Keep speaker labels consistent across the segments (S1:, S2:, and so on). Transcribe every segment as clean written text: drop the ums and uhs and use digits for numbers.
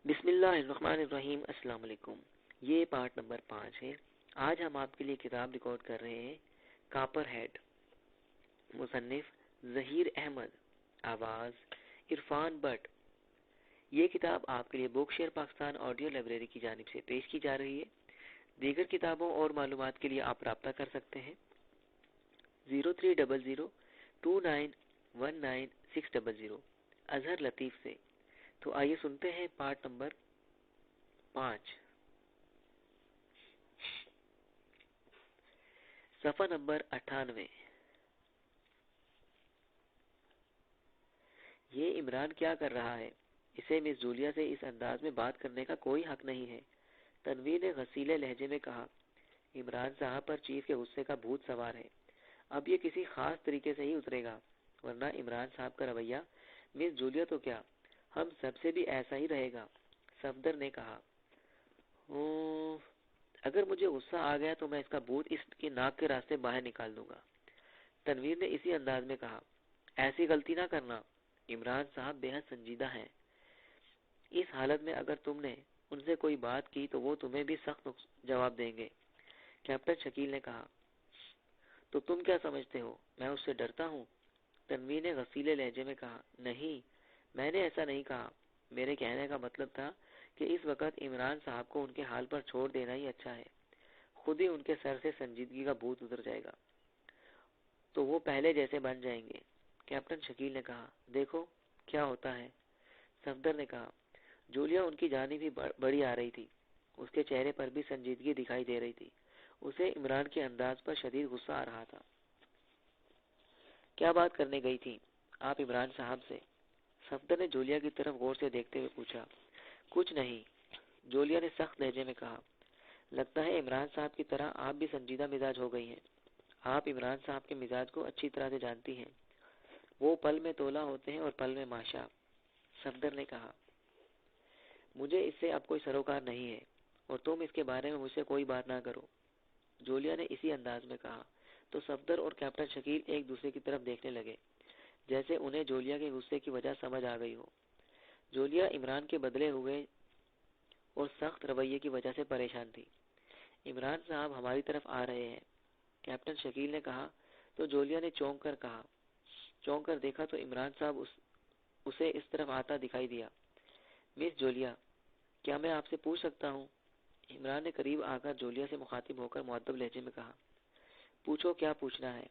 S1: بسم اللہ الرحمن الرحیم۔ السلام علیکم۔ یہ پارٹ نمبر 5 ہے۔ آج ہم آپ کے لیے کتاب ریکارڈ کر رہے ہیں کاپر ہیڈ، مصنف ظہیر احمد، آواز عرفان بٹ۔ یہ کتاب آپ کے لیے بک شیئر پاکستان آڈیو لائبریری کی جانب سے پیش کی جا رہی ہے۔ دیگر کتابوں اور معلومات کے لیے آپ رابطہ کر سکتے ہیں 0300291960 اظہر لطیف سے۔ تو آئیے سنتے ہیں پارٹ نمبر 5، صفحہ نمبر 98۔ یہ عمران کیا کر رہا ہے؟ اسے مس جولیا سے اس انداز میں بات کرنے کا کوئی حق نہیں ہے، تنویر نے غصیلے لہجے میں کہا۔ عمران صاحب پر چیف کے غصے کا بھوت سوار ہے۔ اب یہ کسی خاص طریقے سے ہی اترے گا، ورنہ عمران صاحب کا رویہ مس جولیا تو کیا، ہم سب سے بھی ایسا ہی رہے گا، صفدر نے کہا۔ اگر مجھے غصہ آ گیا تو میں اس کا بھوت اس کی ناک کے راستے باہر نکال دوں گا، تنویر نے اسی انداز میں کہا۔ ایسی غلطی نہ کرنا، عمران صاحب بے حد سنجیدہ ہیں۔ اس حالت میں اگر تم نے ان سے کوئی بات کی تو وہ تمہیں بھی سخت جواب دیں گے، کیپٹن شکیل نے کہا۔ تو تم کیا سمجھتے ہو میں اس سے ڈرتا ہوں؟ تنویر نے غصیلے لہجے میں کہا۔ نہیں، میں نے ایسا نہیں کہا، میرے کہنے کا مطلب تھا کہ اس وقت عمران صاحب کو ان کے حال پر چھوڑ دینا ہی اچھا ہے، خود ہی ان کے سر سے سنجیدگی کا بھوت اتر جائے گا تو وہ پہلے جیسے بن جائیں گے، کیپٹن شکیل نے کہا۔ دیکھو کیا ہوتا ہے، صفدر نے کہا۔ جولیا ان کی جانب ہی بڑی آ رہی تھی، اس کے چہرے پر بھی سنجیدگی دکھائی دے رہی تھی، اسے عمران کے انداز پر شدید غصہ آ رہا تھا۔ کیا بات کرنے گئی تھی آپ عمران صاحب سے؟ صفدر نے جولیا کی طرف غور سے دیکھتے ہوئے پوچھا۔ کچھ نہیں، جولیا نے سخت لہجے میں کہا۔ لگتا ہے عمران صاحب کی طرح آپ بھی سنجیدہ مزاج ہو گئی ہیں، آپ عمران صاحب کے مزاج کو اچھی طرح سے جانتی ہیں، وہ پل میں تولا ہوتے ہیں اور پل میں ماشا، صفدر نے کہا۔ مجھے اس سے اب کوئی سروکار نہیں ہے اور تم اس کے بارے میں مجھ سے کوئی بات نہ کرو، جولیا نے اسی انداز میں کہا۔ تو صفدر اور کیپٹن شکیل ایک دوسرے کی طرف دیکھنے لگے، جیسے انہیں جولیا کے غصے کی وجہ سمجھ آ گئی ہو۔ جولیا عمران کے بدلے ہوئے اور سخت رویے کی وجہ سے پریشان تھی۔ عمران صاحب ہماری طرف آ رہے ہیں، کیپٹن شکیل نے کہا۔ تو جولیا نے چونک کر دیکھا تو عمران صاحب اسے اس طرف آتا دکھائی دیا۔ مس جولیا، کیا میں آپ سے پوچھ سکتا ہوں؟ عمران نے قریب آ کر جولیا سے مخاطب ہو کر مؤدب لہجے میں کہا۔ پوچھو کیا پوچھنا ہے،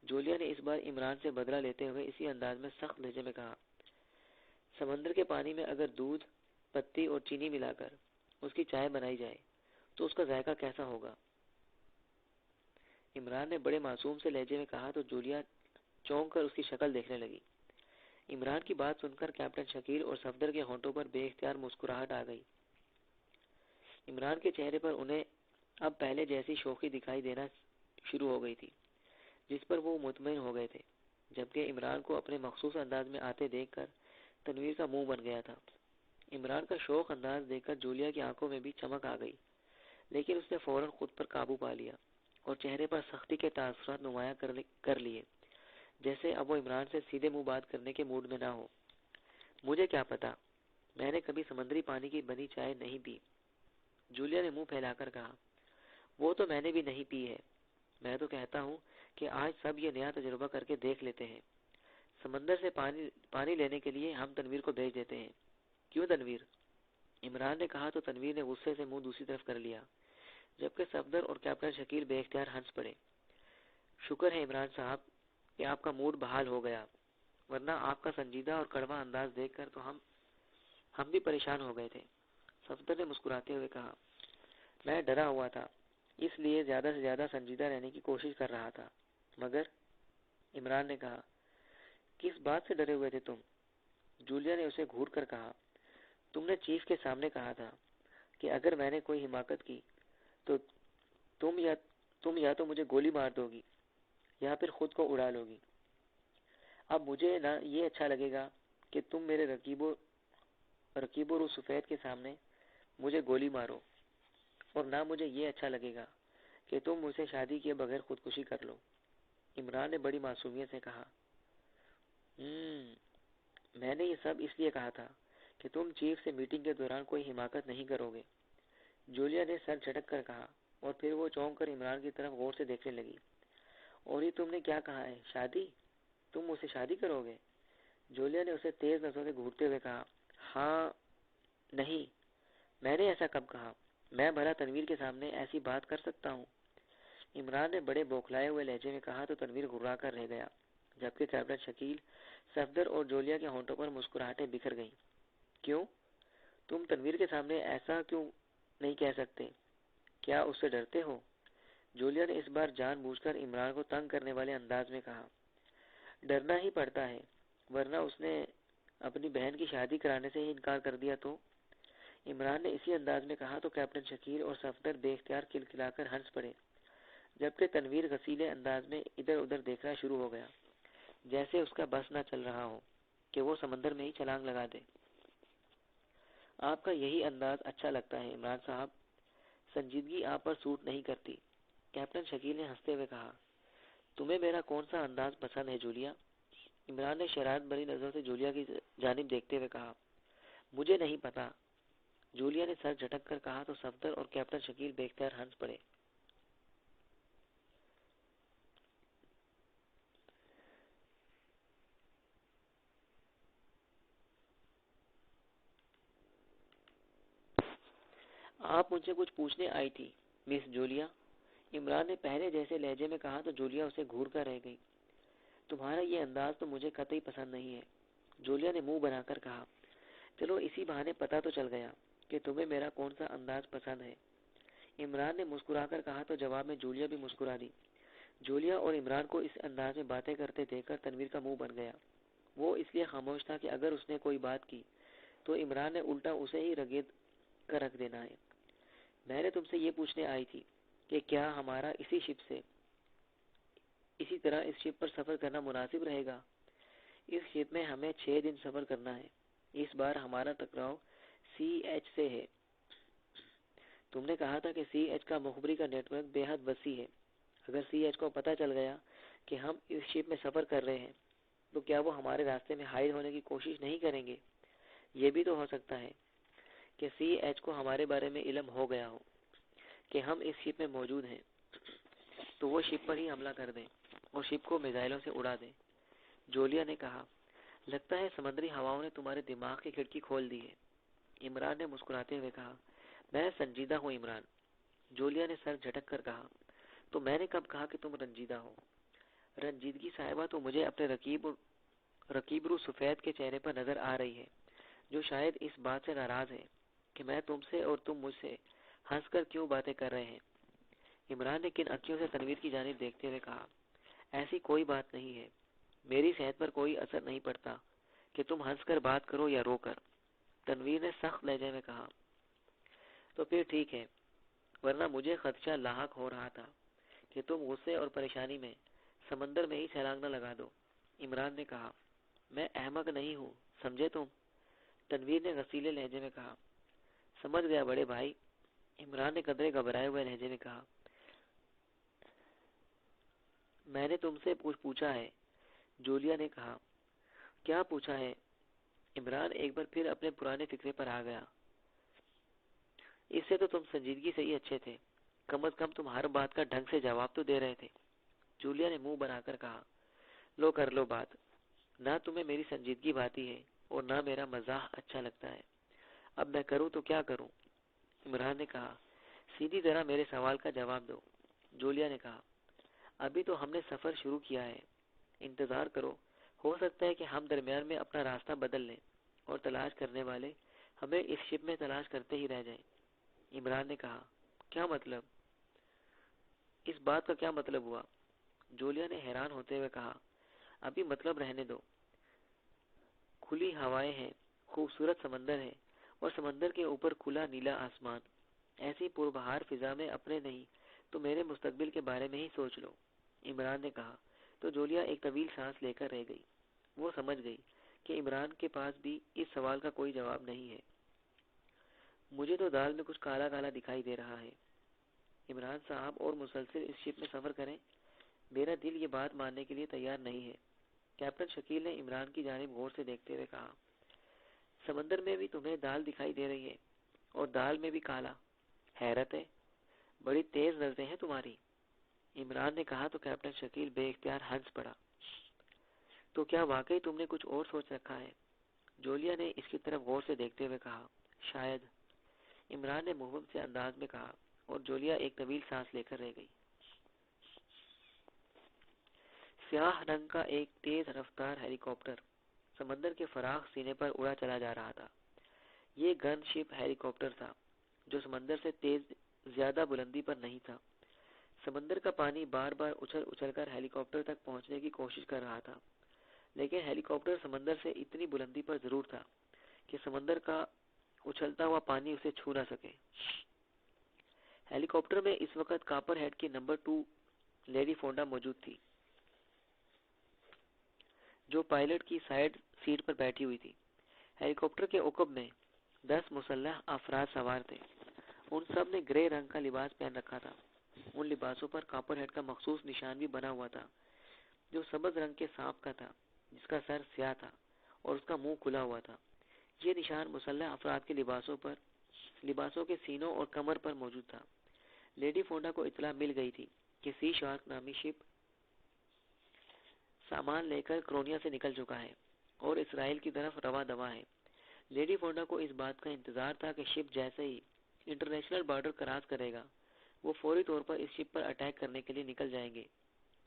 S1: جولیا نے اس بار عمران سے بدلہ لیتے ہوئے اسی انداز میں سخت لہجے میں کہا۔ سمندر کے پانی میں اگر دودھ، پتی اور چینی ملا کر اس کی چائے بنائی جائے تو اس کا ذائقہ کیسا ہوگا؟ عمران نے بڑے معصوم سے لہجے میں کہا تو جولیا چونک کر اس کی شکل دیکھنے لگی۔ عمران کی بات سن کر کیپٹن شکیل اور صفدر کے ہونٹوں پر بے اختیار مسکراہٹ آ گئی۔ عمران کے چہرے پر انہیں اب پہلے جیسی شوخی دکھائی دینا شروع ہو گئی تھی جس پر وہ مطمئن ہو گئے تھے، جبکہ عمران کو اپنے مخصوص انداز میں آتے دیکھ کر تنویر کا منہ بن گیا تھا۔ عمران کا شوخ انداز دیکھ کر جولیا کی آنکھوں میں بھی چمک آ گئی، لیکن اس نے فوراً خود پر قابو پا لیا اور چہرے پر سختی کے تاثرات نمایاں کر لیے، جیسے اب وہ عمران سے سیدھے منہ بات کرنے کے موڈ میں نہ ہو۔ مجھے کیا پتا، میں نے کبھی سمندری پانی کی بنی چائے نہیں پی، جولیا نے منہ پھیلا کر کہا۔ وہ تو میں نے بھی نہیں پی ہے، میں تو کہتا ہوں کہ آج سب یہ نیا تجربہ کر کے دیکھ لیتے ہیں۔ سمندر سے پانی لینے کے لیے ہم تنویر کو بھیج دیتے ہیں، کیوں تنویر؟ عمران نے کہا تو تنویر نے غصے سے منہ دوسری طرف کر لیا، جبکہ صفدر اور کیپٹن شکیل بے اختیار ہنس پڑے۔ شکر ہے عمران صاحب کہ آپ کا موڈ بحال ہو گیا، ورنہ آپ کا سنجیدہ اور کڑوا انداز دیکھ کر تو ہم بھی پریشان ہو گئے تھے، صفدر نے مسکراتے ہوئے کہا۔ میں ڈرا ہوا تھا، اس لیے زیادہ سے زیادہ سنجیدہ رہنے کی کوشش کر رہا تھا، مگر عمران نے کہا۔ کس بات سے ڈرے ہوئے تھے تم؟ جولیا نے اسے گھور کر کہا۔ تم نے چیف کے سامنے کہا تھا کہ اگر میں نے کوئی حماقت کی تو تم یا تو مجھے گولی مار دو گی یا پھر خود کو اڑا لو گی۔ اب مجھے نہ یہ اچھا لگے گا کہ تم میرے رقیب و سفید کے سامنے مجھے گولی مارو، اور نہ مجھے یہ اچھا لگے گا کہ تم مجھ سے شادی کیے بغیر خودکشی کر لو، عمران نے بڑی معصومیت سے کہا۔ میں نے یہ سب اس لیے کہا تھا کہ تم چیف سے میٹنگ کے دوران کوئی حماقت نہیں کرو گے۔ جولیا نے سر جھٹک کر کہا، اور پھر وہ چونک کر عمران کی طرف غور سے دیکھنے لگی۔ اور یہ تم نے کیا کہا ہے؟ شادی؟ تم مجھ سے شادی کرو گے؟ جولیا نے اسے تیز نظروں سے گھورتے ہوئے کہا، ہاں نہیں، میں نے ایسا کب کہا؟ میں بھلا تنویر کے سامنے ایسی بات کر سکتا ہوں؟ عمران نے بڑے بوکھلائے ہوئے لہجے میں کہا تو تنویر گھبرا کر رہ گیا، جبکہ کیپٹن شکیل، صفدر اور جولیا کے ہونٹوں پر مسکراہٹیں بکھر گئیں۔ کیوں؟ تم تنویر کے سامنے ایسا کیوں نہیں کہہ سکتے؟ کیا اس سے ڈرتے ہو؟ جولیا نے اس بار جان بوجھ کر عمران کو تنگ کرنے والے انداز میں کہا۔ ڈرنا ہی پڑتا ہے، ورنہ اس نے اپنی بہن کی شادی کرانے سے ہی انکار کر دیا تو؟ عمران نے اسی انداز میں کہا تو کیپٹن شکیل اور صفدر بے اختیار کلکلا کر ہنس پڑے، جبکہ تنویر غسیلے انداز میں ادھر ادھر دیکھنا شروع ہو گیا، جیسے اس کا بس نہ چل رہا ہو کہ وہ سمندر میں ہی چھلانگ لگا دے۔ آپ کا یہی انداز اچھا لگتا ہے عمران صاحب، سنجیدگی آپ پر سوٹ نہیں کرتی۔ کیپٹن شکیل نے ہنستے ہوئے کہا، تمہیں میرا کون سا انداز پسند ہے جولیا؟ عمران نے شرارت بھری نظروں سے جولیا کی جانب دیکھتے ہوئے کہا، مجھے نہیں پتا۔ جولیا نے سر جھٹک کر کہا تو صفدر اور کیپٹن شکیل بے اختیار ہنس پڑے۔ آپ مجھ سے کچھ پوچھنے آئی تھی مس جولیا؟ عمران نے پہلے جیسے لہجے میں کہا تو جولیا اسے گھور کر رہ گئی۔ تمہارا یہ انداز تو مجھے قطعی پسند نہیں ہے، جولیا نے منہ بنا کر کہا۔ چلو اسی بہانے پتہ تو چل گیا کہ تمہیں میرا کون سا انداز پسند ہے، عمران نے مسکرا کر کہا تو جواب میں جولیا بھی مسکرا دی۔ جولیا اور عمران کو اس انداز میں باتیں کرتے دیکھ کر تنویر کا منہ بن گیا۔ وہ اس لیے خاموش تھا کہ اگر اس نے کوئی بات کی تو عمران نے الٹا اسے ہی رگید کر رکھ دینا ہے۔ میں نے تم سے یہ پوچھنے آئی تھی کہ کیا ہمارا اسی طرح اس شپ پر سفر کرنا مناسب رہے گا؟ اس شپ میں ہمیں 6 دن سفر کرنا ہے۔ اس بار ہمارا ٹکراؤ سی ایچ سے ہے۔ تم نے کہا تھا کہ سی ایچ کا مخبری کا نیٹ ورک بے حد وسیع ہے۔ اگر سی ایچ کو پتہ چل گیا کہ ہم اس شپ میں سفر کر رہے ہیں تو کیا وہ ہمارے راستے میں حائل ہونے کی کوشش نہیں کریں گے؟ یہ بھی تو ہو سکتا ہے کہ سی ایچ کو ہمارے بارے میں علم ہو گیا ہو کہ ہم اس شپ میں موجود ہیں، تو وہ شپ پر ہی حملہ کر دیں اور شپ کو میزائلوں سے اڑا دیں۔ جولیا نے کہا، لگتا ہے سمندری ہواؤں نے تمہارے دماغ کی کھڑکی کھول دی ہے۔ عمران نے مسکراتے ہوئے کہا، میں سنجیدہ ہوں عمران۔ جولیا نے سر جھٹک کر کہا، تو میں نے کب کہا کہ تم رنجیدہ ہو؟ رنجیدگی صاحبہ تو مجھے اپنے رقیب رو سفید کے چہرے پر نظر آ رہی ہے، جو شاید اس بات سے ناراض ہے کہ میں تم سے اور تم مجھ سے ہنس کر کیوں باتیں کر رہے ہیں۔ عمران نے کن اکھیوں سے تنویر کی جانب دیکھتے ہوئے کہا، ایسی کوئی بات نہیں ہے، میری صحت پر کوئی اثر نہیں پڑتا کہ تم ہنس کر بات کرو یا رو کر۔ تنویر نے سخت لہجے میں کہا، تو پھر ٹھیک ہے، ورنہ مجھے خدشہ لاحق ہو رہا تھا کہ تم غصے اور پریشانی میں سمندر میں ہی چھلانگ نہ لگا دو۔ عمران نے کہا، میں احمق نہیں ہوں، سمجھے تم؟ تنویر نے غصیلے لہجے میں کہا، سمجھ گیا بڑے بھائی۔ عمران نے قدرے گھبرائے ہوئے لہجے میں کہا، میں نے تم سے پوچھا ہے۔ جولیا نے کہا، کیا پوچھا ہے؟ عمران ایک بار پھر اپنے پرانے فکرے پر آ گیا۔ اس سے تو تم سنجیدگی سے ہی اچھے تھے، کم از کم تم ہر بات کا ڈھنگ سے جواب تو دے رہے تھے۔ جولیا نے منہ بنا کر کہا، لو کر لو بات، نہ تمہیں میری سنجیدگی بھاتی ہے اور نہ میرا مزاح اچھا لگتا ہے۔ اب میں کروں تو کیا کروں؟ عمران نے کہا، سیدھی طرح میرے سوال کا جواب دو۔ جولیا نے کہا، ابھی تو ہم نے سفر شروع کیا ہے، انتظار کرو، ہو سکتا ہے کہ ہم درمیان میں اپنا راستہ بدل لیں اور تلاش کرنے والے ہمیں اس شپ میں تلاش کرتے ہی رہ جائیں۔ عمران نے کہا، کیا مطلب؟ اس بات کا کیا مطلب ہوا؟ جولیا نے حیران ہوتے ہوئے کہا، ابھی مطلب رہنے دو۔ کھلی ہوائیں ہیں، خوبصورت سمندر ہے اور سمندر کے اوپر کھلا نیلا آسمان۔ ایسی پربہار فضا میں اپنے نہیں تو میرے مستقبل کے بارے میں ہی سوچ لو۔ عمران نے کہا تو جولیا ایک طویل سانس لے کر رہ گئی۔ وہ سمجھ گئی کہ عمران کے پاس بھی اس سوال کا کوئی جواب نہیں ہے۔ مجھے تو دال میں کچھ کالا کالا دکھائی دے رہا ہے عمران صاحب، اور مسلسل اس شپ میں سفر کریں، میرا دل یہ بات ماننے کے لیے تیار نہیں ہے۔ کیپٹن شکیل نے عمران کی جانب غور سے دیکھتے ہوئے کہا، سمندر میں بھی تمہیں دال دکھائی دے رہی ہے اور دال میں بھی کالا. حیرت ہے, بڑی تیز نظریں ہیں تمہاری. عمران نے کہا تو کیپٹن شکیل بے اختیار ہنس پڑا. تو کیا واقعی تم نے کچھ اور سوچ رکھا ہے؟ جولیا نے اس کی طرف غور سے دیکھتے ہوئے کہا. شاید, عمران نے محبت سے انداز میں کہا, اور جولیا ایک طویل سانس لے کر رہ گئی. سیاہ رنگ کا ایک تیز رفتار ہیلی کاپٹر سمندر کے فراخ سینے پر اڑا چلا جا رہا تھا. یہ گن شپ ہیلی کاپٹر تھا جو سمندر سے تیز زیادہ بلندی پر نہیں تھا. سمندر کا پانی بار بار اچھل اچھل کر ہیلی کاپٹر تک پہنچنے کی کوشش کر رہا تھا, لیکن ہیلی کاپٹر سمندر سے اتنی بلندی پر ضرور تھا کہ سمندر کا اچھلتا ہوا پانی اسے چھو نہ سکے. ہیلی کاپٹر میں اس وقت کاپر ہیڈ کی نمبر 2 لیڈی فونڈا موجود تھی, جو پائلٹ کی سائیڈ سیٹ پر بیٹھی ہوئی تھی. ہیلی کاپٹر کے عقب میں 10 مسلح افراد سوار تھے. ان سب نے گرے رنگ کا لباس پہن رکھا تھا. ان لباسوں پر کاپر ہیڈ کا مخصوص نشان بھی بنا ہوا تھا, جو سبز رنگ کے سانپ کا تھا جس کا سر سیاہ تھا اور اس کا منہ کھلا ہوا تھا. یہ نشان مسلح افراد کے لباسوں کے سینوں اور کمر پر موجود تھا. لیڈی فونڈا کو اطلاع مل گئی تھی کہ سی شارک نامی شپ سامان لے کر کرونیا سے نکل چکا ہے اور اسرائیل کی طرف رواں دواں ہے. لیڈی فونڈا کو اس بات کا انتظار تھا کہ شپ جیسے ہی انٹرنیشنل بارڈر کراس کرے گا, وہ فوری طور پر اس شپ پر اٹیک کرنے کے لیے نکل جائیں گے,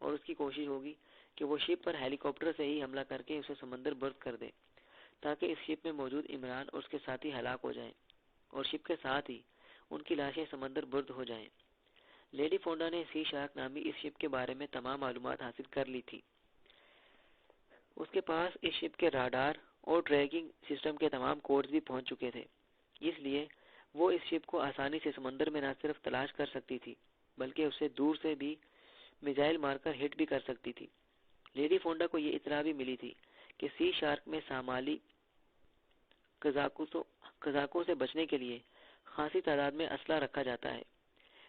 S1: اور اس کی کوشش ہوگی کہ وہ شپ پر ہیلی کاپٹر سے ہی حملہ کر کے اسے سمندر برد کر دے, تاکہ اس شپ میں موجود عمران اور اس کے ساتھی ہلاک ہو جائیں اور شپ کے ساتھ ہی ان کی لاشیں سمندر برد ہو جائیں. لیڈی فونڈا نے سی شارک نامی اس شپ کے بارے میں تمام معلومات حاصل کر لی تھی. اس کے پاس اس شپ کے راڈار اور ٹریکنگ سسٹم کے تمام کوڈز بھی پہنچ چکے تھے, اس لیے وہ اس شپ کو آسانی سے سمندر میں نہ صرف تلاش کر سکتی تھی بلکہ اسے دور سے بھی میزائل مار کر ہٹ بھی کر سکتی تھی. لیڈی فونڈا کو یہ اطلاع بھی ملی تھی کہ سی شارک میں صومالی قزاقوں سے بچنے کے لیے خاصی تعداد میں اسلحہ رکھا جاتا ہے.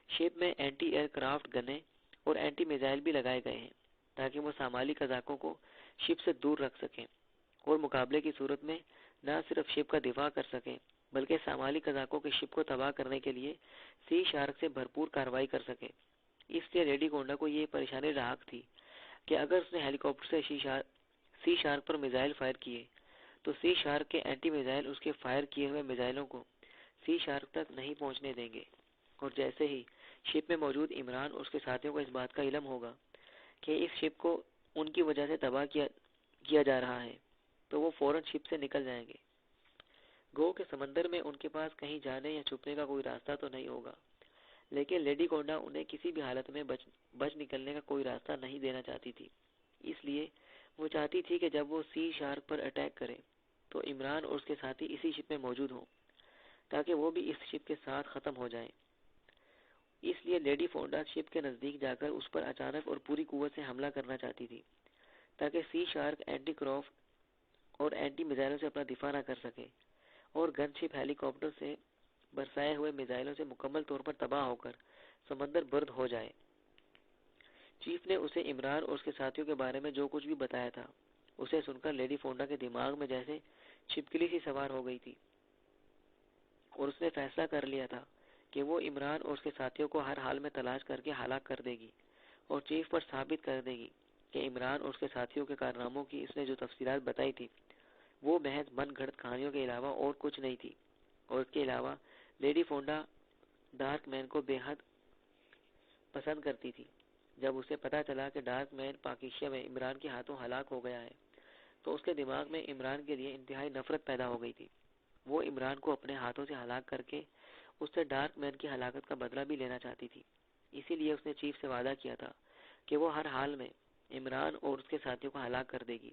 S1: شپ میں اینٹی ایئر کرافٹ گنیں اور اینٹی میزائل بھی لگائے گئے ہیں تاکہ وہ صومالی قزاقوں کو شپ سے دور رکھ سکیں اور مقابلے کی صورت میں نہ صرف شپ کا دفاع کر سکیں بلکہ صومالی قزاقوں کے شپ کو تباہ کرنے کے لیے سی شارک سے بھرپور کارروائی کر سکیں. اس لیے لیڈی فونڈا کو یہ پریشانی لاحق تھی کہ اگر اس نے ہیلی کاپٹر سے سی شارک پر میزائل فائر کیے تو سی شارک کے اینٹی میزائل اس کے فائر کیے ہوئے میزائلوں کو سی شارک تک نہیں پہنچنے دیں گے, اور جیسے ہی شپ میں موجود عمران اور اس کے ساتھیوں کو اس بات کا علم ہوگا کہ اس شپ کو ان کی وجہ سے تباہ کیا جا رہا ہے, تو وہ فوراً شپ سے نکل جائیں گے. گو کہ سمندر میں ان کے پاس کہیں جانے یا چھپنے کا کوئی راستہ تو نہیں ہوگا, لیکن لیڈی فونڈا انہیں کسی بھی حالت میں بچ نکلنے کا کوئی راستہ نہیں دینا چاہتی تھی. اس لیے وہ چاہتی تھی کہ جب وہ سی شارک پر اٹیک کرے تو عمران اور اس کے ساتھی اسی شپ میں موجود ہوں تاکہ وہ بھی اس شپ کے ساتھ ختم ہو جائیں. اس لیے لیڈی فونڈا شپ کے نزدیک جا کر اس پر اچانک اور پوری قوت سے حملہ کرنا چاہتی تھی تاکہ سی شارک اینٹی کرافٹ اور اینٹی میزائلوں سے اپنا دفاع نہ کر سکے اور گن شپ ہیلی کاپٹر سے برسائے ہوئے میزائلوں سے مکمل طور پر تباہ ہو کر سمندر برد ہو جائے. چیف نے اسے عمران اور اس کے ساتھیوں کے بارے میں جو کچھ بھی بتایا تھا اسے سن کر لیڈی فونڈا کے دماغ میں جیسے چھپکلی سی سوار ہو گئی تھی, اور اس نے فیصلہ کر لیا تھا کہ وہ عمران اور اس کے ساتھیوں کو ہر حال میں تلاش کر کے ہلاک کر دے گی اور چیف پر ثابت کر دے گی کہ عمران اور اس کے ساتھیوں کے کارناموں کی اس نے جو تفصیلات بتائی تھی وہ محض من گھڑت کہانیوں کے علاوہ اور کچھ نہیں تھی. اور اس کے علاوہ لیڈی فونڈا ڈارک مین کو بے حد پسند کرتی تھی. جب اسے پتا چلا کہ ڈارک مین پاکیشیا میں عمران کے ہاتھوں ہلاک ہو گیا ہے تو اس کے دماغ میں عمران کے لیے انتہائی نفرت پیدا ہو گئی تھی. وہ عمران کو اپنے ہاتھوں سے ہلاک کر کے اس سے ڈارک مین کی ہلاکت کا بدلہ بھی لینا چاہتی تھی. اسی لیے اس نے چیف سے وعدہ کیا تھا کہ وہ ہر حال میں عمران اور اس کے ساتھیوں کو ہلاک کر دے گی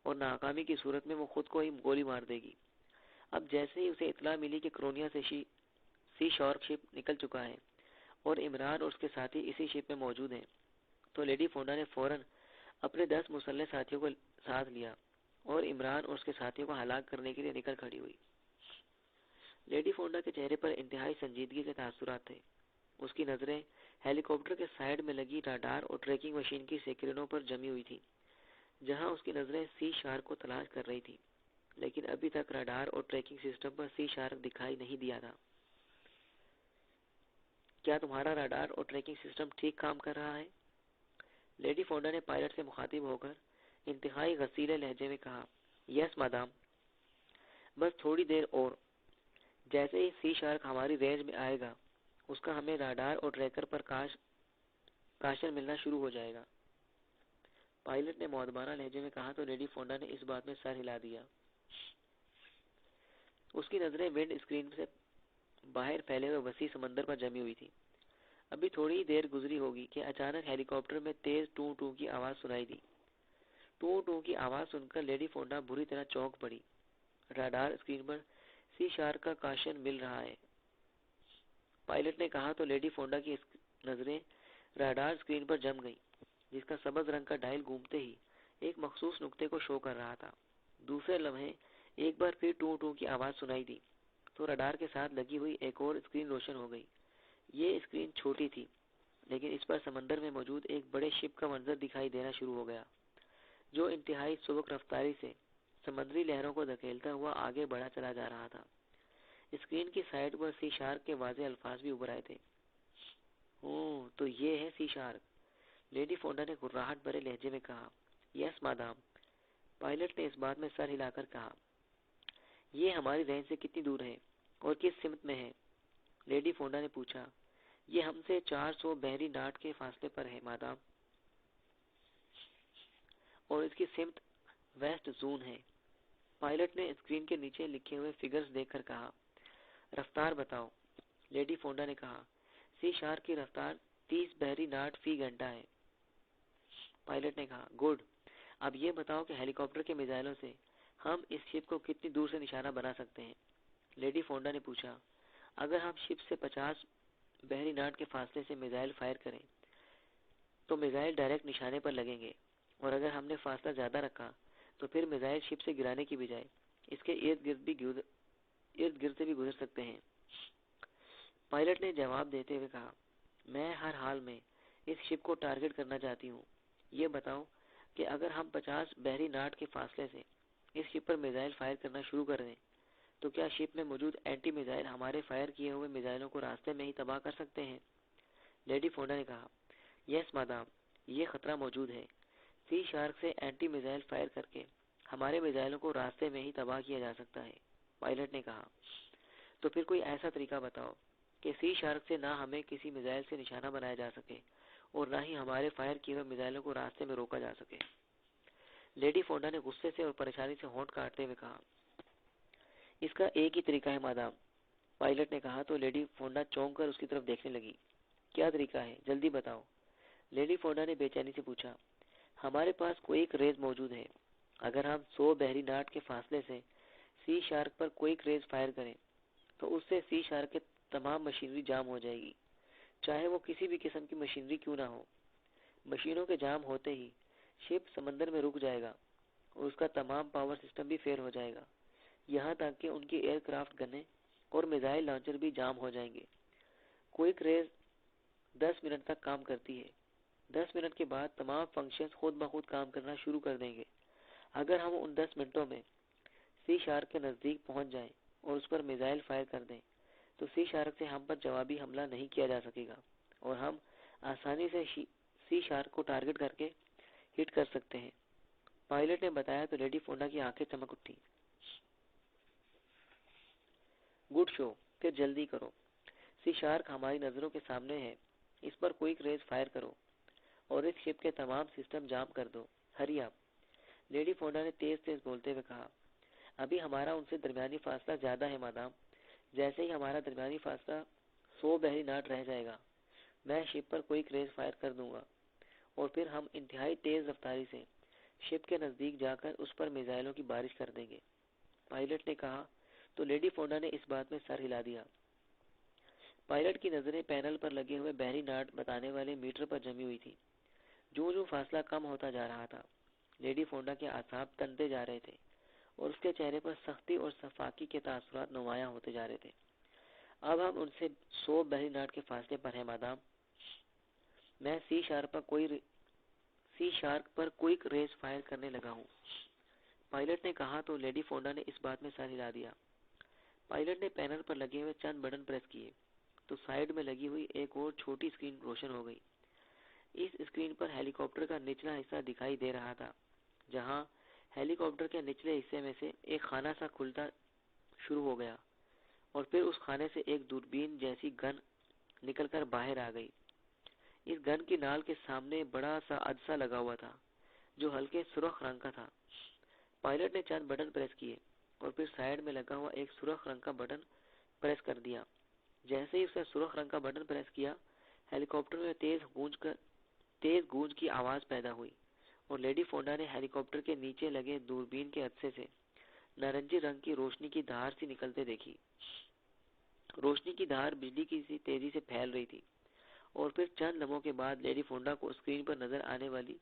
S1: اور ناکامی کی صورت میں وہ خود کو ہی گولی مار دے گی. اب جیسے ہی اسے اطلاع ملی کہ کرونیا سے سی شارک شپ نکل چکا ہے اور عمران اور اس کے ساتھی اسی شپ میں موجود ہیں, تو لیڈی فونڈا نے فوراً اپنے 10 مسلح ساتھیوں کو ساتھ لیا اور عمران اور اس کے ساتھیوں کو ہلاک کرنے کے لیے نکل کھڑی ہوئی. لیڈی فونڈا کے چہرے پر انتہائی سنجیدگی کے تاثرات تھے. اس کی نظریں ہیلی کاپٹر کے سائیڈ میں لگی راڈار اور ٹریکنگ مشین کی سیکرنوں پر جمی ہوئی تھی, جہاں اس کی نظریں سی شارک کو تلاش کر رہی تھی. لیکن ابھی تک راڈار اور ٹریکنگ سسٹم پر سی شارک دکھائی نہیں دیا تھا۔ کیا تمہارا راڈار اور ٹریکنگ سسٹم ٹھیک کام کر رہا ہے؟ لیڈی فونڈا نے پائلٹ سے مخاطب ہو کر انتہائی غصیلے لہجے میں کہا۔ یس مادام، بس تھوڑی دیر اور، جیسے ہی سی شارک ہماری رینج میں آئے گا اس کا ہمیں راڈار اور ٹریکر پر کاشن ملنا شروع ہو جائے گا۔ پائلٹ نے مؤدبانہ لہجے میں کہا تو لیڈی فونڈا نے اس بات میں سر ہلا دیا۔ اس کی نظریں ونڈ اسکرین سے باہر پھیلے ہوئے وسیع سمندر پر جمی ہوئی تھی۔ ابھی تھوڑی ہی دیر گزری ہوگی کہ اچانک ہیلی کاپٹر میں تیز ٹوں ٹوں کی آواز سنائی دی۔ ٹوں ٹوں کی آواز سن کر لیڈی فونڈا بری طرح چونک پڑی۔ راڈار اسکرین پر سی شارک کا کاشن مل رہا ہے، پائلٹ نے کہا تو لیڈی فونڈا کی نظریں راڈار اسکرین پر جم گئیں، جس کا سبز رنگ کا ڈائل گھومتے ہی ایک مخصوص نقطے کو شو کر رہا تھا۔ دوسرے لمحے ایک بار پھر ٹوں ٹوں کی آواز سنائی دی تو راڈار کے ساتھ لگی ہوئی ایک اور اسکرین روشن ہو گئی۔ یہ اسکرین چھوٹی تھی، لیکن اس پر سمندر میں موجود ایک بڑے شپ کا منظر دکھائی دینا شروع ہو گیا، جو انتہائی سبک رفتاری سے سمندری لہروں کو دھکیلتا ہوا آگے بڑھا چلا جا رہا تھا۔ اسکرین کی سائڈ پر سی شارک کے واضح الفاظ بھی ابھر آئے تھے۔ اوہ، تو یہ ہے سی شارک، لیڈی فونڈا نے گھبراہٹ بھرے لہجے میں کہا۔ یس مادام، پائلٹ نے اس بات میں سر ہلا کر کہا۔ یہ ہماری رینج سے کتنی دور ہے اور کس سمت میں ہے؟ لیڈی فونڈا نے پوچھا۔ یہ ہم سے 400 بحری ناٹ کے فاصلے پر ہے مادام، اور اس کی سمت ویسٹ زون ہے۔ پائلٹ نے اسکرین کے نیچے لکھے ہوئے فگرز دیکھ کر کہا۔ رفتار بتاؤ، لیڈی فونڈا نے کہا۔ سی شارک کی رفتار 30 بحری ناٹ فی گھنٹہ ہے، پائلٹ نے کہا۔ گڈ، اب یہ بتاؤ کہ ہیلی کاپٹر کے میزائلوں سے ہم اس شپ کو کتنی دور سے نشانہ بنا سکتے ہیں؟ لیڈی فونڈا نے پوچھا۔ اگر ہم شپ سے 50 بحری ناٹ کے فاصلے سے میزائل فائر کریں تو میزائل ڈائریکٹ نشانے پر لگیں گے، اور اگر ہم نے فاصلہ زیادہ رکھا تو پھر میزائل شپ سے گرانے کی بجائے اس کے ارد گرد سے بھی گزر سکتے ہیں۔ پائلٹ نے جواب دیتے ہوئے کہا، میں ہر حال میں اس شپ کو ٹارگٹ کرنا چاہتی ہوں۔ یہ بتاؤ کہ اگر ہم 50 بحری ناٹ کے فاصلے سے اس شپ پر میزائل فائر کرنا شروع کر دیں تو کیا شپ میں موجود اینٹی میزائل ہمارے فائر کیے ہوئے میزائلوں کو راستے میں ہی تباہ کر سکتے ہیں؟ لیڈی فونڈا نے کہا۔ یس مادام، یہ خطرہ موجود ہے۔ سی شارک سے اینٹی میزائل فائر کر کے ہمارے میزائلوں کو راستے میں ہی تباہ کیا جا سکتا ہے، پائلٹ نے کہا۔ تو پھر کوئی ایسا طریقہ بتاؤ کہ سی شارک سے نہ ہمیں کسی میزائل سے نشانہ بنایا جا سکے اور نہ ہی ہمارے فائر کیے ہوئے میزائلوں کو راستے میں روکا جا سکے۔ لیڈی فونڈا نے غصے سے اور پریشانی سے ہونٹ کاٹتے ہوئے کہا۔ اس کا ایک ہی طریقہ ہے مادام، پائلٹ نے کہا تو لیڈی فونڈا چونک کر اس کی طرف دیکھنے لگی۔ کیا طریقہ ہے؟ جلدی بتاؤ، لیڈی فونڈا نے بے چینی سے پوچھا۔ ہمارے پاس کوئک ریز موجود ہے۔ اگر ہم 100 بحری ناٹ کے فاصلے سے سی شارک پر کوئک ریز فائر کریں تو اس سے سی شارک کے تمام مشینری جام ہو جائے گی، چاہے وہ کسی بھی قسم کی مشینری کیوں نہ ہو۔ مشینوں کے جام ہوتے ہی شپ سمندر میں رک جائے گا اور اس کا تمام پاور سسٹم بھی فیل ہو جائے گا، یہاں تک کہ ان کی ایئر کرافٹ گنیں اور میزائل لانچر بھی جام ہو جائیں گے۔ کوئک ریز 10 منٹ تک کام کرتی ہے۔ 10 منٹ کے بعد تمام فنکشنز خود بخود کام کرنا شروع کر دیں گے۔ اگر ہم ان 10 منٹوں میں سی شارک کے نزدیک پہنچ جائیں اور اس پر میزائل فائر کر دیں تو سی شارک سے ہم پر جوابی حملہ نہیں کیا جا سکے گا اور ہم آسانی سے سی شارک کو ٹارگٹ کر کے ہٹ کر سکتے ہیں، پائلٹ نے بتایا تو لیڈی فونڈا کی آنکھیں چمک اٹھی۔ گڈ شو، پھر جلدی کرو، سی شارک ہماری نظروں کے سامنے ہے، اس پر کوئک ریز فائر کرو اور اس شپ کے تمام سسٹم جام کر دو، ہری آپ، لیڈی فونڈا نے تیز تیز بولتے ہوئے کہا۔ ابھی ہمارا ان سے درمیانی فاصلہ زیادہ ہے مادام، جیسے ہی ہمارا درمیانی فاصلہ 100 بحری ناٹ رہ جائے گا میں شپ پر کوئک ریز فائر کر دوں گا اور پھر ہم انتہائی تیز رفتاری سے شپ کے نزدیک جا کر اس پر میزائلوں کی بارش کر دیں گے، پائلٹ نے کہا تو لیڈی فونڈا نے اس بات میں سر ہلا دیا۔ پائلٹ کی نظریں پینل پر لگے ہوئے بحری ناٹ بتانے والے میٹر پر جمی ہوئی تھی۔ جو فاصلہ کم ہوتا جا رہا تھا، لیڈی فونڈا کے اعصاب تنتے جا رہے تھے اور اس کے چہرے پر سختی اور صفاقی کے تاثرات نمایاں ہوتے جا رہے تھے۔ اب ہم ان سے 100 بحری ناٹ کے فاصلے پر ہیں مادام، میں سی شارک پر کوئک ریز فائر کرنے لگا ہوں، پائلٹ نے کہا تو لیڈی فونڈا نے اس بات میں سر ہلا دیا۔ پائلٹ نے پینل پر لگے ہوئے چند بٹن پریس کیے تو سائیڈ میں لگی ہوئی ایک اور چھوٹی اسکرین روشن ہو گئی۔ اس اسکرین پر ہیلی کاپٹر کا نچلا حصہ دکھائی دے رہا تھا، جہاں ہیلی کاپٹر کے نچلے حصے میں سے ایک خانہ سا کھلتا شروع ہو گیا اور پھر اس خانے سے ایک دوربین جیسی گن نکل کر باہر آ گئی۔ اس گن کی نال کے سامنے بڑا سا عدسہ لگا ہوا تھا جو ہلکے سرخ رنگ کا تھا۔ پائلٹ نے چند بٹن پریس کیے اور پھر سائیڈ میں لگا ہوا ایک سرخ رنگ کا بٹن پریس کر دیا۔ جیسے ہی اس نے سرخ رنگ کا بٹن پریس کیا، ہیلی کاپٹر میں تیز گونج کی آواز پیدا ہوئی اور لیڈی فونڈا نے ہیلی کاپٹر کے نیچے لگے دوربین کے عدسے سے نارنجی رنگ کی روشنی کی دھار سی نکلتے دیکھی۔ روشنی کی دھار بجلی کی سی تیزی سے پھیل رہی تھی اور پھر چند لمحوں کے بعد لیڈی فونڈا کو اسکرین پر نظر آنے والی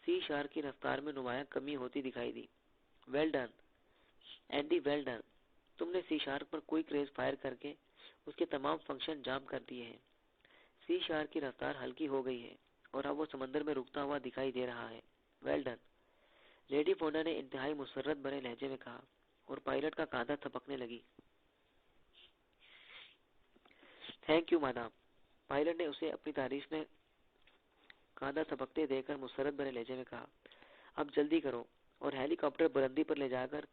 S1: سی شارک کی رفتار میں نمایاں کمی ہوتی دکھائی دی۔ Well done Andy, well done, تم نے سی شارک پر کوئی کریز فائر کر کے اس کے تمام فنکشن جام کر دیے ہیں۔ سی شارک کی رفتار ہلکی ہو گئی ہے اور اب وہ سمندر میں رکتا ہوا دکھائی دے رہا ہے۔ ویل ڈن، لیڈی فونڈا نے انتہائی مسرت بھرے لہجے میں کہا اور پائلٹ کا کاندھا تھپکنے لگی۔ تھینک یو مادام، پائلٹ نے اسے اپنی تعریف میں کاندھا تھپکتے دے کر مسرت بھرے لہجے میں کہا۔ اب جلدی کرو اور ہیلی کاپٹر بلندی پر لے جا کر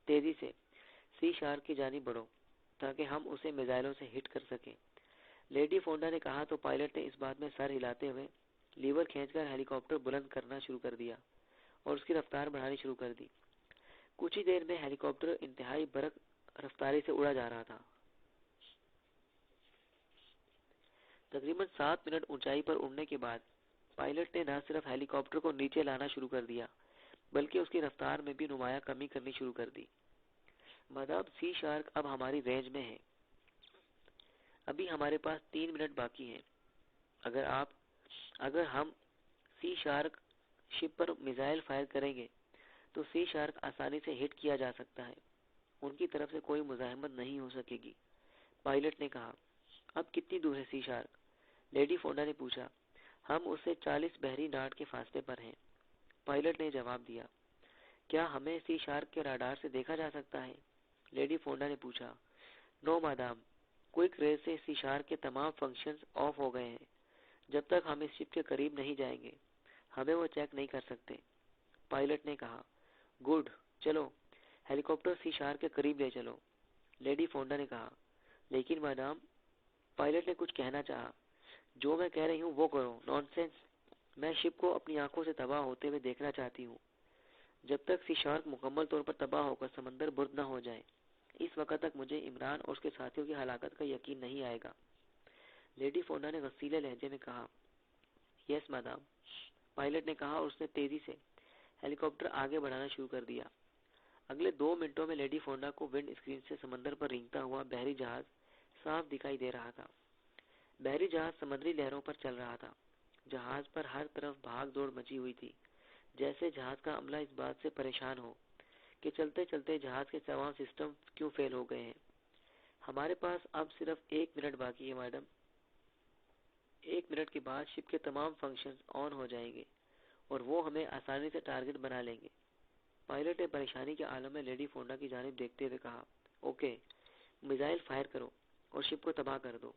S1: تیزی سے سی شارک کی جانب بڑھو تاکہ ہم اسے میزائلوں سے ہٹ کر سکیں۔ لیڈی فونڈا نے کہا تو پائلٹ نے اس بات میں سر ہلاتے ہوئے لیور کھینچ کر ہیلی کاپٹر بلند کرنا شروع کر دیا اور اس کی رفتار بڑھانی شروع کر دی۔ کچھ ہی دیر میں ہیلی کاپٹر انتہائی برق رفتاری سے اڑا جا رہا تھا۔ تقریباً 7 منٹ اونچائی پر اڑنے کے بعد پائلٹ نے نہ صرف ہیلی کاپٹر کو نیچے لانا شروع کر دیا بلکہ اس کی رفتار میں بھی نمایاں کمی کرنی شروع کر دی۔ مادام، سی شارک اب ہماری رینج میں ہے۔ ابھی ہمارے پاس 3 منٹ باقی ہیں۔ اگر ہم سی شارک شپ پر میزائل فائر کریں گے تو سی شارک آسانی سے ہٹ کیا جا سکتا ہے۔ ان کی طرف سے کوئی مزاحمت نہیں ہو سکے گی، پائلٹ نے کہا۔ اب کتنی دور ہے سی شارک؟ لیڈی فونڈا نے پوچھا۔ ہم اس سے 40 بحری ناٹ کے فاصلے پر ہیں، پائلٹ نے جواب دیا۔ کیا ہمیں سی شارک کے راڈار سے دیکھا جا سکتا ہے؟ لیڈی فونڈا نے پوچھا۔ نو مادام، کوئک ریز سے سی شارک کے تمام فنکشنز آف ہو گئے ہیں۔ جب تک ہم اس شپ کے قریب نہیں جائیں گے ہمیں وہ چیک نہیں کر سکتے، پائلٹ نے کہا۔ گڈ، چلو ہیلی کاپٹر سی شارک کے قریب لے چلو، لیڈی فونڈا نے کہا۔ لیکن مادام، پائلٹ نے کچھ کہنا چاہا۔ جو میں کہہ رہی ہوں وہ کرو، نان سینس۔ میں شپ کو اپنی آنکھوں سے تباہ ہوتے ہوئے دیکھنا چاہتی ہوں۔ جب تک سی شارک مکمل طور پر تباہ ہو کر سمندر برد نہ ہو جائے اس وقت تک مجھے عمران اور اس کے ساتھیوں کی ہلاکت کا یقین نہیں آئے گا، لیڈی فونڈا نے غصیلے لہجے میں کہا۔ یس مادام، پائلٹ نے کہا اور اس نے تیزی سے ہیلی کاپٹر آگے بڑھانا شروع کر دیا۔ اگلے 2 منٹوں میں لیڈی فونڈا کو ونڈ اسکرین سے سمندر پر رینگتا ہوا بحری جہاز صاف دکھائی دے رہا تھا۔ بحری جہاز سمندری لہروں پر چل رہا تھا۔ جہاز پر ہر طرف بھاگ دوڑ مچی ہوئی تھی، جیسے جہاز کا عملہ اس بات سے پریشان ہو کہ چلتے چلتے جہاز کے تمام سسٹم کیوں فیل ہو گئے ہیں۔ ہمارے پاس اب صرف 1 منٹ باقی ہے میڈم۔ 1 منٹ کے بعد شپ کے تمام فنکشنز آن ہو جائیں گے اور وہ ہمیں آسانی سے ٹارگٹ بنا لیں گے، پائلٹ نے پریشانی کے عالم میں لیڈی فونڈا کی جانب دیکھتے ہوئے کہا۔ اوکے، میزائل فائر کرو اور شپ کو تباہ کر دو،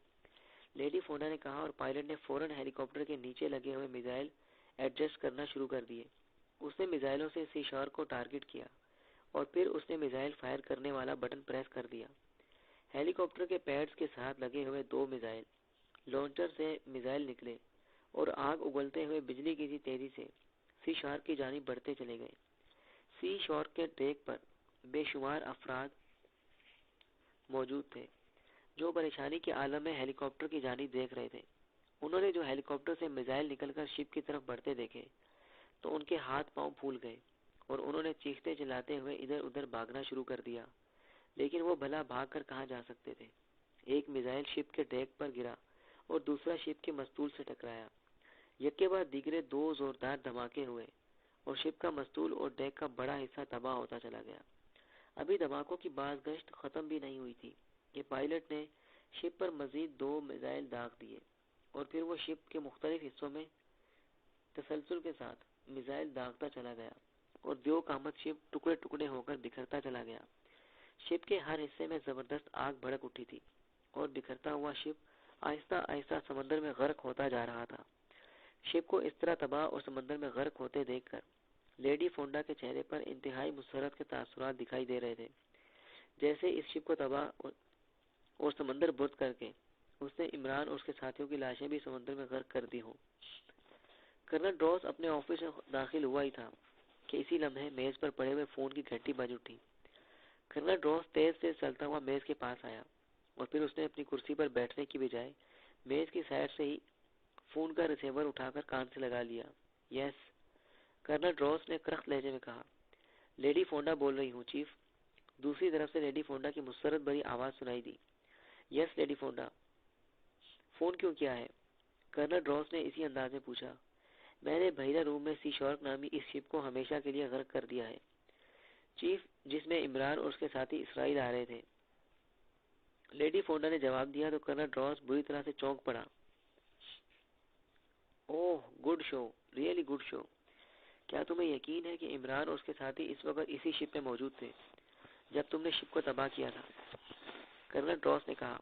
S1: لیڈی فونڈا نے کہا اور پائلٹ نے فوراً ہیلی کاپٹر کے نیچے لگے ہوئے میزائل ایڈجسٹ کرنا شروع کر دیے۔ اس نے میزائلوں سے سی شارک کو ٹارگٹ کیا اور پھر اس نے میزائل فائر کرنے والا بٹن پریس کر دیا۔ ہیلی کاپٹر کے پیڈز کے ساتھ لگے ہوئے 2 میزائل لانچر سے میزائل نکلے اور آگ اگلتے ہوئے بجلی کی سی تیزی سے سی شارک کی جانب بڑھتے چلے گئے۔ سی شارک کے ڈیک پر بے شمار افراد موجود تھے جو پریشانی کے عالم میں ہیلی کاپٹر کی جانب دیکھ رہے تھے۔ انہوں نے جو ہیلی کاپٹر سے میزائل نکل کر شپ کی طرف بڑھتے دیکھے تو ان کے ہاتھ پاؤں پھول گئے اور انہوں نے چیختے چلاتے ہوئے ادھر ادھر بھاگنا شروع کر دیا، لیکن وہ بھلا بھاگ کر کہاں جا سکتے تھے۔ ایک میزائل شپ کے ڈیک پر گرا اور دوسرا شپ کے مستول سے ٹکرایا۔ یکے بعد دیگرے 2 زوردار دھماکے ہوئے اور شپ کا مستول اور ڈیک کا بڑا حصہ تباہ ہوتا چلا گیا۔ ابھی دھماکوں کی باز گشت ختم بھی نہیں ہوئی تھی کہ پائلٹ نے شپ پر مزید 2 میزائل داغ دیے اور پھر وہ شپ کے مختلف حصوں میں تسلسل کے ساتھ میزائل داغتا چلا گیا اور دیو قامت شپ ٹکڑے ٹکڑے ہو کر بکھرتا چلا گیا۔ شپ کے ہر حصے میں زبردست آگ بھڑک اٹھی تھی اور بکھرتا ہوا شپ آہستہ آہستہ سمندر میں غرق ہوتا جا رہا تھا۔ شپ کو اس طرح تباہ اور سمندر میں غرق ہوتے دیکھ کر لیڈی فونڈا کے چہرے پر انتہائی مسرت کے تاثرات دکھائی دے رہے تھے، جیسے اس شپ کو تباہ اور سمندر برد کر کے اس نے عمران اور اس کے ساتھیوں کی لاشیں بھی سمندر میں غرق کر دی ہوں۔ کرنل روس اپنے آفس میں داخل ہوا ہی تھا کہ اسی لمحے میز پر پڑے ہوئے فون کی گھنٹی بج اٹھی۔ کرنل روس تیز سے چلتا ہوا میز کے پاس آیا اور پھر اس نے اپنی کرسی پر بیٹھنے کی بجائے میز کی سائڈ سے ہی فون کا ریسیور اٹھا کر کان سے لگا لیا۔ یس، کرنل روس نے کرخت لہجے میں کہا۔ لیڈی فونڈا بول رہی ہوں چیف۔ دوسری طرف سے لیڈی فونڈا کی مسرت بھری آواز سنائی دی۔ یس لیڈی فونڈا۔ فون کیوں کیا ہے؟ کرنل روس نے اسی انداز میں پوچھا۔ میں نے بحیرہ روم میں سی شارک نامی اس شپ کو ہمیشہ کے لیے غرق کر دیا ہے چیف، جس میں عمران اور اس کے ساتھی اسرائیل آ رہے تھے، لیڈی فونڈا نے جواب دیا تو کرنل روس بری طرح سے چونک پڑا۔ اوہ، good show, really good show. کیا تمہیں یقین ہے کہ عمران اور اس کے ساتھی اس وقت اسی شپ میں موجود تھے جب تم نے شپ کو تباہ کیا تھا؟ کرنل روس نے کہا۔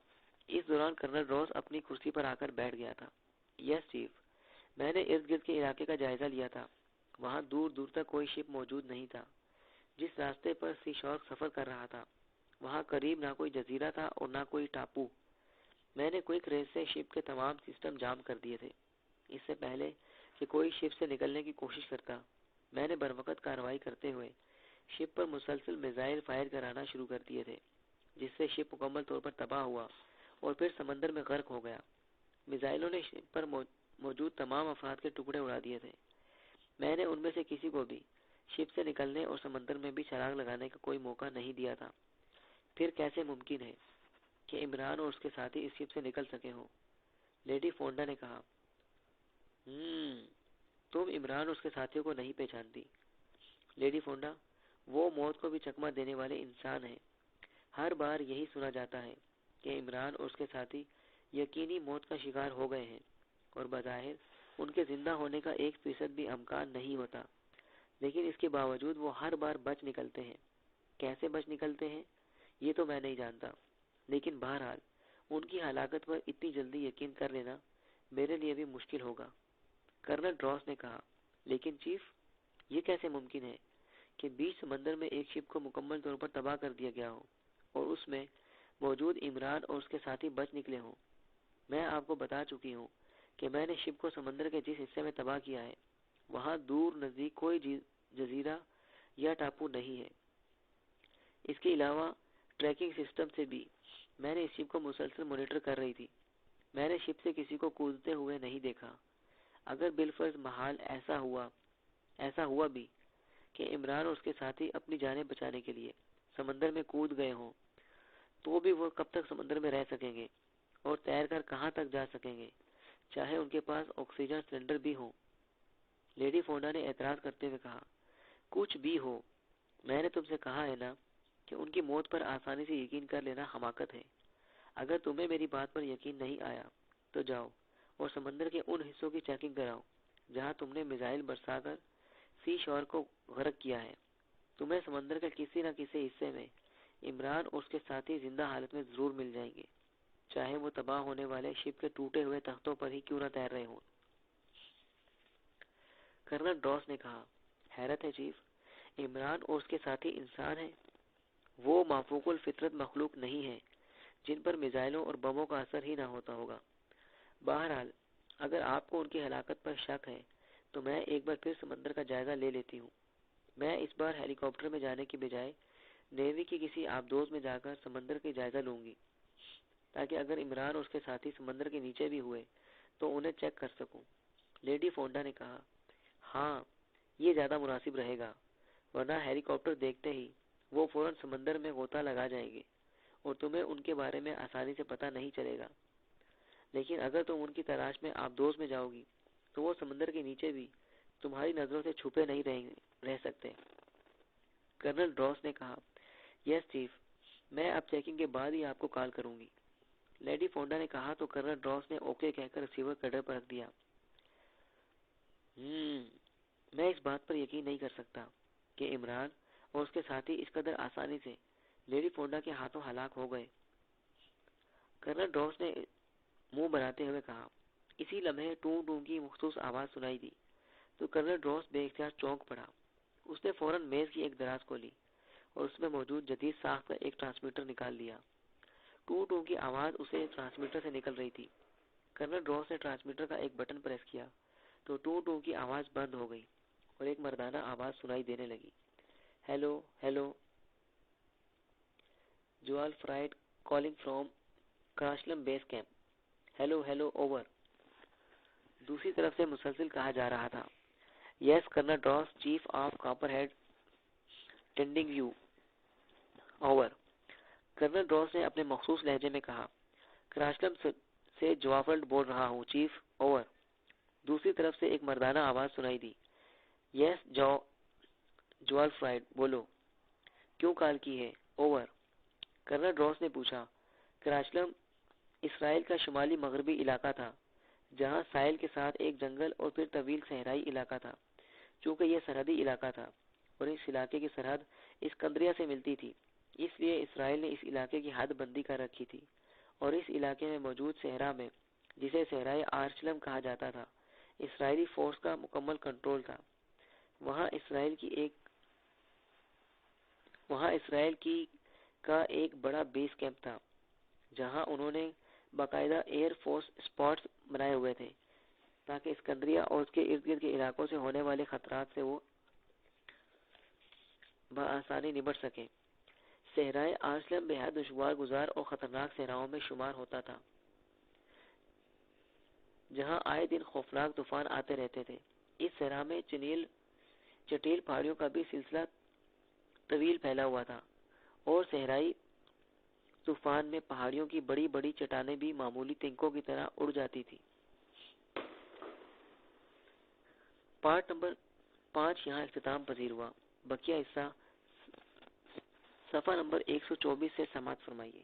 S1: اس دوران کرنل روس اپنی کرسی پر آ کر بیٹھ گیا تھا۔ یس چیف، میں نے ارد گرد کے علاقے کا جائزہ لیا تھا۔ وہاں دور دور تک کوئی شپ موجود نہیں تھا۔ جس راستے پر سی شارک سفر کر رہا تھا وہاں قریب نہ کوئی جزیرہ تھا اور نہ کوئی ٹاپو۔ میں نے کوئک ریس سے شپ کے تمام سسٹم جام کر دیے تھے۔ اس سے پہلے کہ کوئی شپ سے نکلنے کی کوشش کرتا، میں نے بروقت کارروائی کرتے ہوئے شپ پر مسلسل میزائل فائر کرانا شروع کر دیے تھے، جس سے شپ مکمل طور پر تباہ ہوا اور پھر سمندر میں غرق ہو گیا۔ میزائلوں نے شپ پر موجود تمام افراد کے ٹکڑے اڑا دیے تھے۔ میں نے ان میں سے کسی کو بھی شپ سے نکلنے اور سمندر میں بھی چھلانگ لگانے کا کوئی موقع نہیں دیا تھا۔ پھر کیسے ممکن ہے کہ عمران اور اس کے ساتھی اس شپ سے نکل سکے ہوں؟ لیڈی فونڈا نے کہا۔ تم عمران اور اس کے ساتھیوں کو نہیں پہچانتی لیڈی فونڈا۔ وہ موت کو بھی چکمہ دینے والے انسان ہیں۔ ہر بار یہی سنا جاتا ہے کہ عمران اور اس کے ساتھی یقینی موت کا شکار ہو گئے ہیں اور بظاہر ان کے زندہ ہونے کا 1% بھی امکان نہیں ہوتا، لیکن اس کے باوجود وہ ہر بار بچ نکلتے ہیں۔ کیسے بچ نکلتے ہیں یہ تو میں نہیں جانتا، لیکن بہرحال ان کی ہلاکت پر اتنی جلدی یقین کر لینا میرے لیے بھی مشکل ہوگا۔ کرنل روس نے کہا۔ لیکن چیف، یہ کیسے ممکن ہے کہ بیچ سمندر میں ایک شپ کو مکمل طور پر تباہ کر دیا گیا ہو اور اس میں موجود عمران اور اس کے ساتھی بچ نکلے ہوں؟ میں آپ کو بتا چکی ہوں کہ میں نے شپ کو سمندر کے جس حصے میں تباہ کیا ہے وہاں دور نزدیک کوئی جزیرہ یا ٹاپو نہیں ہے۔ اس کے علاوہ ٹریکنگ سسٹم سے بھی میں نے اس شپ کو مسلسل مانیٹر کر رہی تھی۔ میں نے شپ سے کسی کو کودتے ہوئے نہیں دیکھا۔ اگر بالفرض محال ایسا ہوا بھی کہ عمران اور اس کے ساتھی اپنی جانیں بچانے کے لیے سمندر میں کود گئے ہوں، تو بھی وہ کب تک سمندر میں رہ سکیں گے اور تیر کر کہاں تک جا سکیں گے، چاہے ان کے پاس آکسیجن سلنڈر بھی ہو؟ لیڈی فونڈا نے اعتراض کرتے ہوئے کہا۔ کچھ بھی ہو، میں نے تم سے کہا ہے نا کہ ان کی موت پر آسانی سے یقین کر لینا حماقت ہے۔ اگر تمہیں میری بات پر یقین نہیں آیا تو جاؤ اور سمندر کے ان حصوں کی چیکنگ کراؤ جہاں تم نے میزائل برسا کر سی شور کو غرق کیا ہے۔ تمہیں سمندر کے کسی نہ کسی حصے میں عمران اور اس کے ساتھی زندہ حالت میں ضرور مل جائیں گے، چاہے وہ تباہ ہونے والے شپ کے ٹوٹے ہوئے تختوں پر ہی کیوں نہ تیر رہے ہوں۔ کرنل روس نے کہا۔ حیرت ہے چیف، عمران اور اس کے ساتھی انسان ہیں؟ وہ مافوق الفطرت مخلوق نہیں ہے جن پر میزائلوں اور بموں کا اثر ہی نہ ہوتا ہوگا۔ بہرحال اگر آپ کو ان کی ہلاکت پر شک ہے تو میں ایک بار پھر سمندر کا جائزہ لے لیتی ہوں۔ میں اس بار ہیلی کاپٹر میں جانے کی بجائے نیوی کی کسی آبدوز میں جا کر سمندر کا جائزہ لوں گی، تاکہ اگر عمران اور اس کے ساتھی سمندر کے نیچے بھی ہوئے تو انہیں چیک کر سکوں۔ لیڈی فونڈا نے کہا۔ ہاں، یہ زیادہ مناسب رہے گا، ورنہ ہیلی کاپٹر دیکھتے ہی وہ فوراً سمندر میں غوطہ لگا جائیں گے اور تمہیں ان کے بارے میں آسانی سے پتہ نہیں چلے گا۔ لیکن اگر تم ان کی تلاش میں آبدوز میں جاؤ گی تو وہ سمندر کے نیچے بھی تمہاری نظروں سے چھپے نہیں رہ سکتے۔ کرنل روس نے کہا۔ یس چیف، میں اب چیکنگ کے بعد ہی آپ کو کال کروں گی۔ لیڈی فونڈا نے کہا تو کرنل روس نے اوکے کہہ کر ریسیور کڈر پر رکھ دیا۔ میں اس بات پر یقین نہیں کر سکتا کہ عمران اور اس کے ساتھی اس قدر آسانی سے لیڈی فونڈا کے ہاتھوں ہلاک ہو گئے۔ کرنل ڈراس نے منہ بناتے ہوئے کہا۔ اسی لمحے ٹوں ٹوں کی مخصوص آواز سنائی دی تو کرنل ڈراس بے اختیار چونک پڑا۔ اس نے فوراً میز کی ایک دراز کھولی اور اس میں موجود جدید ساخت کا ایک ٹرانسمیٹر نکال لیا۔ ٹوں ٹوں کی آواز اسے ٹرانسمیٹر سے نکل رہی تھی۔ کرنل ڈراس نے ٹرانسمیٹر کا ایک بٹن پریس کیا تو ٹوں ٹوں کی آواز بند ہو گئی اور ایک مردانہ آواز سنائی دینے لگی۔ ہیلو ہیلو، جوال فرائڈ کالنگ فرام کراشلم base camp, hello hello over. دوسری طرف سے مسلسل کہا جا رہا تھا، yes colonel Dras chief of copper head tending you, over. Colonel Dras نے اپنے مخصوص لہجے میں کہا، کراشلم سے جوافلڈ بول رہا ہوں چیف، اوور۔ دوسری طرف سے ایک مردانہ آواز سنائی دی، یس جوال فرائڈ، بولو، کیوں کال کی ہے، اوور۔ کرنل ڈراس نے پوچھا، کراشلم اسرائیل کا شمالی مغربی علاقہ تھا جہاں ساحل کے ساتھ ایک جنگل اور پھر طویل صحرائی علاقہ تھا۔ چونکہ یہ سرحدی علاقہ تھا اور اس علاقے کی سرحد اسکندریہ سے ملتی تھی، اس لیے اسرائیل نے اس علاقے کی حد بندی کر رکھی تھی اور اس علاقے میں موجود صحرا میں، جسے صحرائے آرچلم کہا جاتا تھا، اسرائیلی فورس کا مکمل کنٹرول تھا۔ وہاں اسرائیل کا ایک بڑا بیس کیمپ تھا جہاں انہوں نے باقاعدہ ایئر فورس اسپاٹس بنائے ہوئے تھے تاکہ اسکندریہ اور اس کے ارد گرد کے علاقوں سے ہونے والے خطرات سے وہ بآسانی نمٹ سکیں۔ صحرائے آرچلم بے حد دشوار گزار اور خطرناک صحراؤں میں شمار ہوتا تھا جہاں آئے دن خوفناک طوفان آتے رہتے تھے۔ اس صحرا میں چٹیل پہاڑیوں کا بھی سلسلہ طویل پھیلا ہوا تھا اور صحرائی طوفان میں پہاڑیوں کی بڑی بڑی چٹانیں بھی معمولی تنکوں کی طرح اڑ جاتی تھی۔ پارٹ نمبر 5 یہاں اختتام پذیر ہوا۔ بقیہ حصہ صفحہ نمبر 124 سے سماعت فرمائیے۔